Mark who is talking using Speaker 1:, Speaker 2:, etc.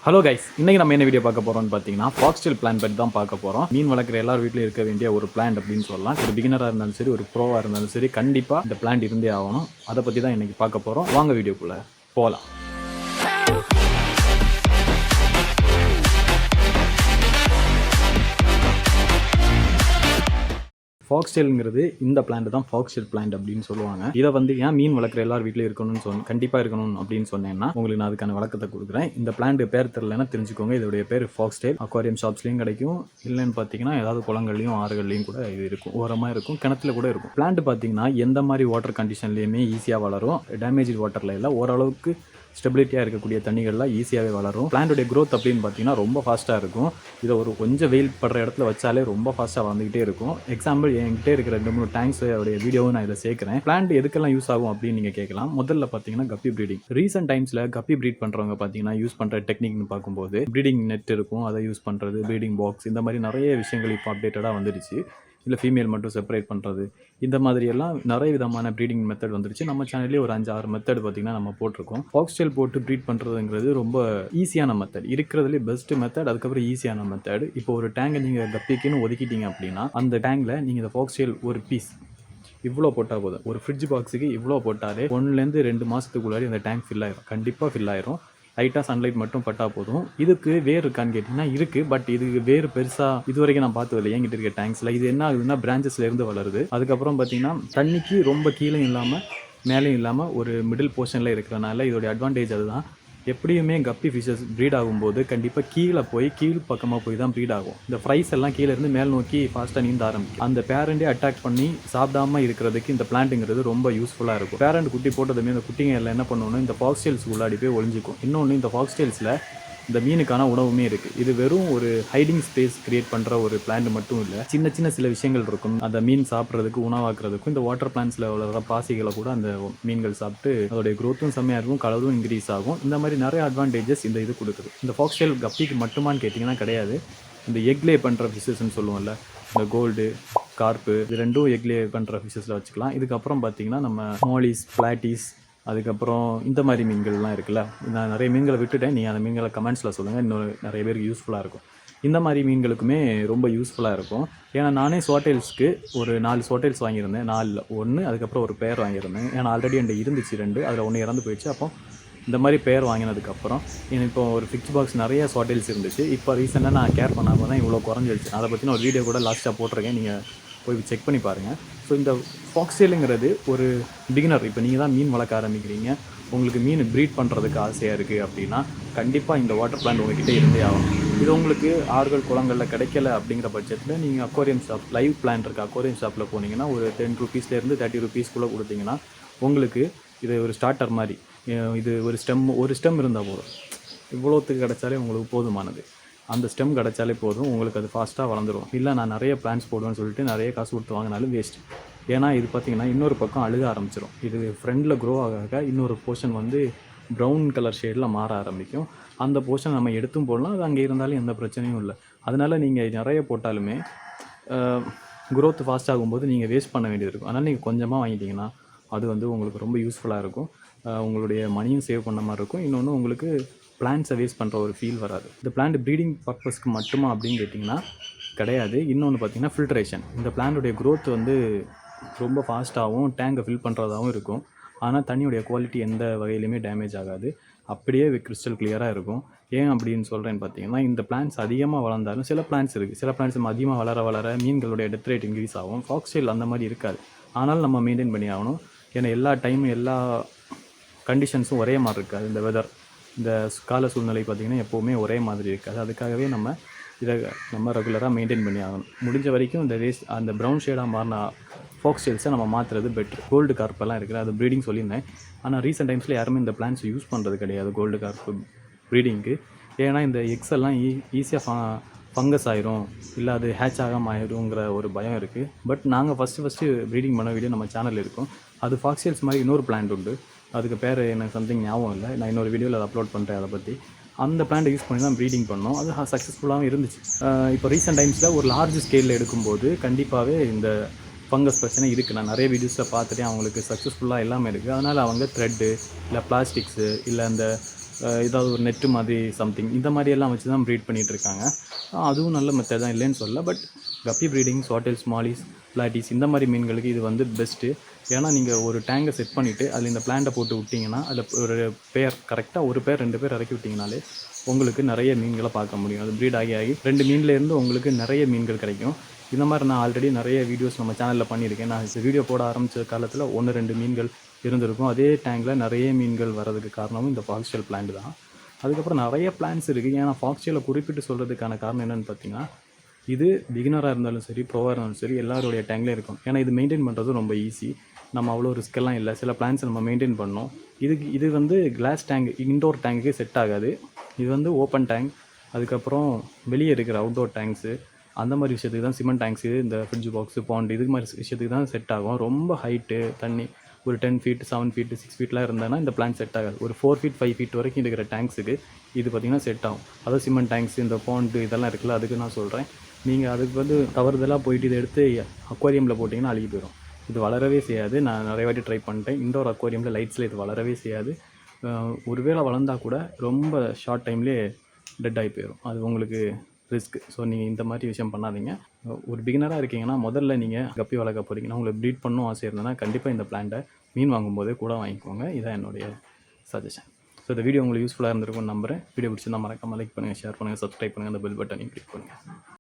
Speaker 1: Hello guys, இன்னைக்கு நம்ம என்ன வீடியோ பார்க்க போறோம்னு பார்த்தீங்கன்னா ஃபாக்ஸ்டெயில் பிளான் பற்றி தான் பார்க்க போறோம். மீன் வளர்க்குற எல்லார் வீட்லையும் இருக்க வேண்டிய ஒரு பிளான் அப்படின்னு சொல்லலாம். ஒரு பிகினராக இருந்தாலும் சரி, ஒரு ப்ரோவாக இருந்தாலும் சரி, கண்டிப்பாக இந்த பிளான் இருந்தே ஆகணும். அதை பற்றி தான் இன்னைக்கு பார்க்க போறோம். வாங்க வீடியோக்குள்ள போகலாம். ஃபாக்ஸ்டெயில்ங்கிறது இந்த பிளான்ட் தான் ஃபாக்ஸ்டெயில் பிளான்ட் அப்படின்னு சொல்லுவாங்க. இதை வந்து ஏன் மீன் வளர்க்குற எல்லார் வீட்லையும் இருக்கணும்னு கண்டிப்பாக இருக்கணும் அப்படின்னு சொன்னேன்னா உங்களுக்கு நான் அதுக்கான விளக்கத்தை கொடுக்குறேன். இந்த பிளான்ட் பேர் தெரியலன்னா தெரிஞ்சுக்கோங்க. இதோடைய பேர் ஃபாக்ஸ்டெயில். அக்வாரியம் ஷாப்ஸ்லையும் கிடைக்கும். இல்லைன்னு பார்த்தீங்கன்னா ஏதாவது குளங்கள்லையும் ஆறுகள்லையும் கூட இது இருக்கும். ஓரமாக இருக்கும், கிணத்துல கூட இருக்கும். பிளான்ட் பார்த்தீங்கன்னா எந்த மாதிரி வாட்டர் கண்டிஷன்லையுமே ஈஸியாக வளரும். டேமேஜ் வாட்டரில் இல்லை, ஓரளவுக்கு ஸ்டெபிலிட்டியாக இருக்கக்கூடிய தண்ணிகள்லாம் ஈஸியாகவே வளரும். பிளான்ட்டுடைய க்ரோத் அப்படின்னு பார்த்தீங்கன்னா ரொம்ப ஃபாஸ்ட்டாக இருக்கும். இதை ஒரு கொஞ்சம் வெயில் படுற இடத்துல வச்சாலே ரொம்ப ஃபாஸ்ட்டாக வளர்ந்துக்கிட்டே இருக்கும். எக்ஸாம்பிள் என்கிட்ட இருக்கிற 2-3 டேங்க்ஸ் அவருடைய வீடியோவும் நான் இதில் சேர்க்குறேன். பிளான்ட் எதுக்கெல்லாம் யூஸ் ஆகும் அப்படின்னு நீங்கள் கேட்கலாம். முதல்ல பார்த்தீங்கன்னா கப்பி ப்ரீடிங். ரீசெண்ட் டைம்ஸில் கப்பி ப்ரீட் பண்ணுறவங்க பார்த்தீங்கன்னா யூஸ் பண்ணுற டெக்னிக்னு பார்க்கும்போது ப்ரீடிங் நெட் இருக்கும், அதை யூஸ் பண்ணுறது, ப்ரீடிங் பாக்ஸ், இந்த மாதிரி நிறைய விஷயங்கள் இப்போ அப்டேட்டடாக வந்துடுச்சு. இல்லை ஃபீமேல் மட்டும் செப்பரேட் பண்ணுறது, இந்த மாதிரியெல்லாம் நிறைய விதமான ப்ரீடிங் மெத்தட் வந்துருச்சு. நம்ம சேனல்லேயே ஒரு 5-6 மெத்தட் பார்த்திங்கன்னா நம்ம போட்டிருக்கோம். ஃபாக்ஸ்டெயில் போட்டு ப்ரீட் பண்ணுறதுங்கிறது ரொம்ப ஈஸியான மெத்தட், இருக்கிறதுலே பெஸ்ட் மெத்தட். அதுக்கப்புறம் ஈஸியான மெத்தட். இப்போ ஒரு டேங்கை நீங்கள் கப்பிக்குன்னு ஒதுக்கிட்டீங்க அப்படின்னா அந்த டேங்கில் நீங்கள் இந்த ஃபாக்ஸ்டெயில் ஒரு பீஸ் இவ்வளோ போட்டால் போதும். ஒரு ஃப்ரிட்ஜ் பாக்ஸுக்கு இவ்வளோ போட்டாலே 1-2 மாதத்துக்குள்ளாடி அந்த டேங்க் ஃபில் ஆயிரும், கண்டிப்பாக ஃபில் ஆயிரும். லைட்டாக சன்லைட் மட்டும் பட்டால் போதும். இதுக்கு வேர் இருக்கான்னு கேட்டிங்கன்னா இருக்குது. பட் இதுக்கு வேர் பெருசாக இது வரைக்கும் நான் பார்த்ததில்லை என்கிட்ட இருக்க டேங்க்ஸில். இது என்ன ஆகுதுன்னா பிரான்ச்சஸ்லேருந்து வளருது. அதுக்கப்புறம் பார்த்தீங்கன்னா தண்ணிக்கு ரொம்ப கீழே இல்லாமல் மேலேயும் இல்லாமல் ஒரு மிடில் போர்ஷனில் இருக்கிறனால இதோடைய அட்வான்டேஜ் அதுதான். எப்படியுமே கப்பி ஃபிஷஸ் ப்ரீட் ஆகும்போது கண்டிப்பாக கீழே போய் கீழ் பக்கமாக போய் தான் ப்ரீட் ஆகும். இந்த ஃப்ரைஸ் எல்லாம் கீழே இருந்து மேல் நோக்கி ஃபாஸ்ட்டாக நீந்த ஆரம்பிக்கும். அந்த பேரண்டே அட்டாக் பண்ணி சாப்பிடாமல் இருக்கிறதுக்கு இந்த பிளான்ட்டுங்கிறது ரொம்ப யூஸ்ஃபுல்லாக இருக்கும். பேரண்ட் குட்டி போட்டதுமே இந்த குட்டிங்க எல்லாம் என்ன பண்ணணும், இந்த ஃபாக்ஸ்டெயில்ஸ் உள்ளாடி போய் ஒளிஞ்சிக்கும். இன்னொன்று, இந்த ஃபாக்ஸ்டெயில்ஸில் இந்த மீனுக்கான உணவுமே இருக்குது. இது வெறும் ஒரு ஹைடிங் ஸ்பேஸ் கிரியேட் பண்ணுற ஒரு பிளான்ட் மட்டும் இல்லை, சின்ன சின்ன சில விஷயங்கள் இருக்கும். அந்த மீன் சாப்பிட்றதுக்கு, உணவாக்குறதுக்கும் இந்த வாட்டர் பிளான்ட்ஸில் வளர்கிற பாசிகளை கூட அந்த மீன்கள் சாப்பிட்டு அதோடைய க்ரோத்தும் செம்மையாக இருக்கும், கலரும் இன்க்ரீஸ் ஆகும். இந்த மாதிரி நிறைய அட்வான்டேஜஸ் இந்த இது கொடுக்குது. இந்த ஃபாக்ஸ்டெயில் கப்பிக்கு மட்டுமான்னு கேட்டிங்கன்னா கிடையாது. இந்த எக்லே பண்ணுற ஃபிஷஸ்ன்னு சொல்லுவோம்ல, இந்த கோல்டு, கார்ப்பு, இது ரெண்டும் எக்லே பண்ணுற ஃபிஷஸில் வச்சுக்கலாம். இதுக்கப்புறம் பார்த்திங்கன்னா நம்ம மோலிஸ், பிளாட்டிஸ், அதுக்கப்புறம் இந்த மாதிரி மீன்கள்லாம் இருக்குல்ல. நான் நிறைய மீன்களை விட்டுட்டேன், நீங்கள் அந்த மீன்களை கமெண்ட்ஸில் சொல்லுங்கள், இன்னும் நிறைய பேருக்கு யூஸ்ஃபுல்லாக இருக்கும். இந்த மாதிரி மீன்களுக்குமே ரொம்ப யூஸ்ஃபுல்லாக இருக்கும். ஏன்னா நானே ஸ்வாட்டைல்ஸ்க்கு ஒரு 4 ஸ்வாட்டைல்ஸ் வாங்கியிருந்தேன். 4 1, அதுக்கப்புறம் ஒரு பேர் வாங்கியிருந்தேன். ஏன்னா ஆல்ரெடி என்கிட்ட இருந்துச்சு 2, அதில் 1 இறந்து போயிடுச்சு. அப்போ இந்த மாதிரி பேர் வாங்கினதுக்கப்புறம் இப்போ ஒரு ஃபிக்ஸ் பாக்ஸ் நிறைய ஸ்வாட்டைல்ஸ் இருந்துச்சு. இப்போ ரீசெண்டாக நான் கேர் பண்ணாமல் தான் இவ்வளோ குறைஞ்சிடுச்சு. அதை பற்றின ஒரு வீடியோ கூட லாஸ்ட்டாக போட்டிருக்கேன், நீங்கள் போய் செக் பண்ணி பாருங்கள். ஸோ இந்த ஃபாக்ஸ்டெயிலுங்கிறது ஒரு பிகினர், இப்போ நீங்கள் தான் மீன் வளர்க்க ஆரம்பிக்கிறீங்க, உங்களுக்கு மீன் ப்ரீட் பண்ணுறதுக்கு ஆசையாக இருக்குது அப்படின்னா கண்டிப்பாக இந்த வாட்டர் பிளான்ட் உங்கள்கிட்ட இருந்தே ஆகும். இது உங்களுக்கு ஆறுகள் குளங்களில் கிடைக்கல அப்படிங்கிற பட்சத்தில் நீங்கள் அக்வாரியம் ஷாப், லைவ் பிளான்ட் இருக்க அக்வாரியம் ஷாப்பில் போனீங்கன்னா ஒரு 10 ரூபீஸ்லேருந்து 30 ரூபீஸ்க்குள்ளே கொடுத்தீங்கன்னா உங்களுக்கு இது ஒரு ஸ்டார்டர் மாதிரி. இது ஒரு ஸ்டெம் இருந்தால் போதும், இவ்வளோத்துக்கு கிடைச்சாலே உங்களுக்கு போதுமானது. அந்த ஸ்டெம் கிடச்சாலே போதும், உங்களுக்கு அது ஃபாஸ்ட்டாக வளர்ந்துடும். இல்லை நான் நிறைய பிளான்ஸ் போடுவேன்னு சொல்லிட்டு நிறைய காசு கொடுத்து வாங்கினாலும் வேஸ்ட். ஏன்னா இது பார்த்திங்கன்னா இன்னொரு பக்கம் அழுக ஆரம்பிச்சிடும். இது ஃப்ரெண்டில் க்ரோ ஆக இன்னொரு போர்ஷன் வந்து ப்ரௌன் கலர் ஷேடில் மாற ஆரம்பிக்கும். அந்த போர்ஷன் நம்ம எடுத்தும் போடலாம், அது அங்கே இருந்தாலும் எந்த பிரச்சனையும் இல்லை. அதனால் நீங்கள் நிறைய போட்டாலுமே க்ரோத் ஃபாஸ்ட் ஆகும்போது நீங்கள் வேஸ்ட் பண்ண வேண்டியது இருக்கும். அதனால் நீங்கள் கொஞ்சமாக வாங்கிட்டிங்கன்னா அது வந்து உங்களுக்கு ரொம்ப யூஸ்ஃபுல்லாக இருக்கும். உங்களுடைய மணியும் சேவ் பண்ண மாதிரி இருக்கும். இன்னொன்று, உங்களுக்கு பிளான்ட்ஸை வேஸ்ட் பண்ணுற ஒரு ஃபீல் வராது. இந்த பிளான்ட் ப்ரீடிங் பர்பஸ்க்கு மட்டுமா அப்படின்னு கேட்டிங்கன்னா கிடையாது. இன்னொன்று பார்த்திங்கன்னா ஃபில்ட்ரேஷன். இந்த பிளான்ட்டுடைய க்ரோத் வந்து ரொம்ப ஃபாஸ்ட்டாகவும் டேங்கை ஃபில் பண்ணுறதாகவும் இருக்கும். ஆனால் தண்ணியுடைய குவாலிட்டி எந்த வகையிலுமே டேமேஜ் ஆகாது, அப்படியே கிறிஸ்டல் கிளியராக இருக்கும். ஏன் அப்படின்னு சொல்கிறேன்னு பார்த்தீங்கன்னா, இந்த பிளான்ட்ஸ் அதிகமாக வளர்ந்தாலும் சில பிளான்ட்ஸ் இருக்குது, சில பிளான்ட்ஸ் அதிகமாக வளர மீன்களுடைய டெத் ரேட் இன்க்ரீஸ் ஆகும். ஃபாக்ஸ்டெயில் அந்த மாதிரி இருக்காது. ஆனாலும் நம்ம மெயின்டைன் பண்ணி ஆகணும். ஏன்னா எல்லா டைமும் எல்லா கண்டிஷன்ஸும் ஒரே மாதிரி இருக்காது. இந்த வெதர், இந்த கால சூழ்நிலை பார்த்திங்கன்னா எப்போவுமே ஒரே மாதிரி இருக்காது. அதுக்காகவே இதை நம்ம ரெகுலராக மெயின்டைன் பண்ணி ஆகணும். முடிஞ்ச வரைக்கும் இந்த அந்த ப்ரௌன் ஷேடாக மாறின ஃபாக்ஸ்டெயில்ஸை நம்ம மாற்றுறது பெட்ரு. கோல்டு கார்ப்பெல்லாம் இருக்குது, அது ப்ரீடிங் சொல்லியிருந்தேன். ஆனால் ரீசெண்ட் டைம்ஸில் யாருமே இந்த பிளான்ஸ் யூஸ் பண்ணுறது கிடையாது கோல்டு கார்ப்பு ப்ரீடிங்க்கு. ஏன்னா இந்த எக்ஸ் எல்லாம் ஈஸியாக ஃபங்கஸ் ஆயிரும், இல்லை அது ஹேட்ச் ஆகாமல் ஆயிருங்கிற ஒரு பயம் இருக்குது. பட் நாங்கள் ஃபஸ்ட்டு ப்ரீடிங் பண்ண வீடியோ நம்ம சேனலில் இருக்கும். அது ஃபாக்ஸ்டெயில்ஸ் மாதிரி இன்னொரு பிளான்ட் உண்டு, அதுக்கு பேர் எனக்கு சம்திங் ஞாபகம் இல்லை, நான் இன்னொரு வீடியோவில் அதை அப்லோட் பண்ணுறேன். அதை பற்றி அந்த பிளான்ட்டை யூஸ் பண்ணி தான் ப்ரீடிங் பண்ணோம். அது சக்ஸஸ்ஃபுல்லாகவும் இருந்துச்சு. இப்போ ரீசெண்ட் டைம்ஸில் ஒரு லார்ஜ் ஸ்கேலில் எடுக்கும்போது கண்டிப்பாகவே இந்த ஃபங்கஸ் பிரச்சனை இருக்குது. நான் நிறைய வீடியோஸில் பார்த்துட்டேன், அவங்களுக்கு சக்ஸஸ்ஃபுல்லாக எல்லாமே இருக்குது. அதனால் அவங்க த்ரெட்டு, இல்லை பிளாஸ்டிக்ஸு, இல்லை அந்த ஏதாவது ஒரு நெட்டு மாதிரி சம்திங் இந்த மாதிரியெல்லாம் வச்சு தான் ப்ரீட் பண்ணிகிட்டு இருக்காங்க. அதுவும் நல்ல மெத்தட் தான், இல்லைன்னு சொல்லல. பட் கப்பி ப்ரீடிங், ஸ்வாட்டெல், ஸ்மாலிஸ், பிளாட்டிஸ் இந்த மாதிரி மீன்களுக்கு இது வந்து பெஸ்ட்டு. ஏன்னா நீங்கள் ஒரு டேங்கை செட் பண்ணிவிட்டு அதில் இந்த பிளான்ட்டை போட்டு விட்டிங்கன்னா அதில் ஒரு பேர் கரெக்டாக ஒரு பேர் 2 பேர் இறக்கி விட்டிங்கனாலே உங்களுக்கு நிறைய மீன்களை பார்க்க முடியும். அது ப்ரீட் ஆகி 2 மீன்லேருந்து உங்களுக்கு நிறைய மீன்கள் கிடைக்கும். இந்த மாதிரி நான் ஆல்ரெடி நிறைய வீடியோஸ் நம்ம சேனலில் பண்ணியிருக்கேன். நான் இந்த வீடியோ போட ஆரம்பித்த காலத்தில் 1-2 மீன்கள் இருந்திருக்கும். அதே டேங்கில் நிறைய மீன்கள் வர்றதுக்கு காரணமும் இந்த ஃபாக்ஸ்டெயில் பிளான்ட் தான். அதுக்கப்புறம் நிறைய பிளான்ஸ் இருக்குது. ஏன்னா ஃபாக்ஸ்டெயிலை குறிப்பிட்டு சொல்கிறதுக்கான காரணம் என்னென்னு பார்த்தீங்கன்னா, இது பிகினராக இருந்தாலும் சரி, ப்ரோவாக இருந்தாலும் சரி, எல்லாருடைய டேங்க்லேயும் இருக்கும். ஏன்னா இது மெயின்டைன் பண்ணுறது ரொம்ப ஈஸி. நம்ம அவ்வளோ ரிஸ்க்கெல்லாம் இல்லை. சில பிளான்ஸை நம்ம மெயின்டைன் பண்ணோம். இது வந்து கிளாஸ் டேங்க், இன்டோர் டேங்குக்கு செட் ஆகாது. இது வந்து ஓப்பன் டேங்க், அதுக்கப்புறம் வெளியே இருக்கிற அவுட்டோர் டேங்க்ஸு அந்த மாதிரி விஷயத்துக்கு தான், சிமெண்ட் டேங்க்ஸு, இந்த ஃப்ரிட்ஜ் பாக்ஸு, பாண்டு இது மாதிரி விஷயத்துக்கு தான் செட் ஆகும். ரொம்ப ஹைட்டு தண்ணி ஒரு 10 ஃபீட் 7 ஃபீட் 6 ஃபீட்லாம் இருந்தாங்கன்னா இந்த பிளான்ட் செட் ஆகாது. ஒரு 4 ஃபீட் 5 ஃபீட் வரைக்கும் இருக்கிற டேங்க்ஸுக்கு இது பார்த்திங்கன்னா செட் ஆகும். அதாவது சிமெண்ட் டேங்க்ஸ், இந்த பாண்டு இதெல்லாம் இருக்குல்ல, அதுக்கு நான் சொல்கிறேன். நீங்கள் அதுக்கு வந்து தவறுதலாக போயிட்டு இதை எடுத்து அக்வாரியமில் போட்டிங்கன்னா அழுகி போயிடும். இது வளரவே செய்யாது. நான் நிறைய வாட்டி ட்ரை பண்ணிட்டேன். இன்டோர் அக்வாரியமில் லைட்ஸில் இது வளரவே செய்யாது. ஒருவேளை வளர்ந்தால் கூட ரொம்ப ஷார்ட் டைம்லேயே டெட் ஆகி போயிடும். அது உங்களுக்கு ரிஸ்க். ஸோ நீங்கள் இந்த மாதிரி விஷயம் பண்ணாதீங்க. ஒரு பிகினராக இருக்கீங்கன்னா முதல்ல நீங்கள் கப்பி வளர்க்க போகிறீங்கன்னா, உங்களுக்கு ப்ரீட் பண்ணணும் ஆசை இருந்ததுன்னா கண்டிப்பாக இந்த பிளான்ட்டை மீன் வாங்கும்போது கூட வாங்கிக்கோங்க. இதான் என்னுடைய சஜஷன். ஸோ இந்த வீடியோ உங்களுக்கு யூஸ்ஃபுல்லாக இருந்திருக்கும்னு நம்புகிறேன். வீடியோ பிடிச்சிருந்தா மறக்காம லைக் பண்ணுங்கள், ஷேர் பண்ணுங்கள், சப்ஸ்கிரைப் பண்ணுங்கள், அந்த பெல் பட்டனையும் கிளிக் பண்ணுங்கள்.